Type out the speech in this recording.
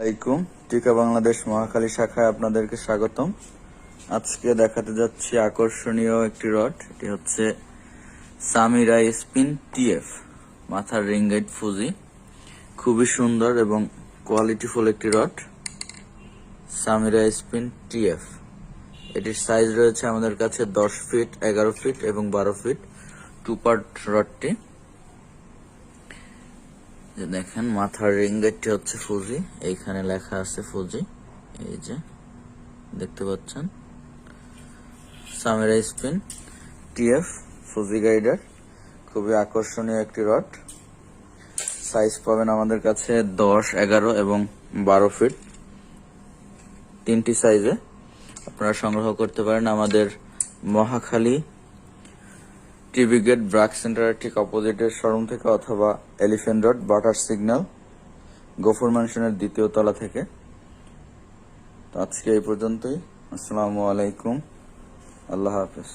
আসসালামাইকুম। টিকা বাংলাদেশ মহাখালী শাখায় আপনাদেরকে স্বাগতম। আজকে দেখাতে যাচ্ছি আকর্ষণীয় একটি রড। এটি হচ্ছে সামিরাই স্পিন টিএফ মাথার রিং গাইড ফুজি। খুবই সুন্দর এবং কোয়ালিটিফুল একটি রড, সামিরাই স্পিন টিএফ। এটির সাইজ রয়েছে আমাদের কাছে 10 ফিট, 11 ফিট এবং 12 ফিট। 2 পার্ট রডটি। দেখেন, মাথার রিং গাইডটি হচ্ছে ফুজি, এইখানে লেখা আছে ফুজি, এই যে দেখতে পাচ্ছেন, সামিরাই স্পিন টিএফ ফুজি গাইডার। খুবই আকর্ষণীয় একটি রড। সাইজ পাবেন আমাদের কাছে 10, 11 এবং 12 ফিট, 3টি সাইজে আপনারা সংগ্রহ করতে পারেন আমাদের মহাখালী টিভি গেট ব্রাক সেন্টারের ঠিক অপোজিটের শোরুম থেকে, অথবা Elephant Road Bata signal Gafur ম্যানশনের 2য় তলা থেকে। তো আজকে এই পর্যন্তই। আসসালামু আলাইকুম, আল্লাহ হাফেজ।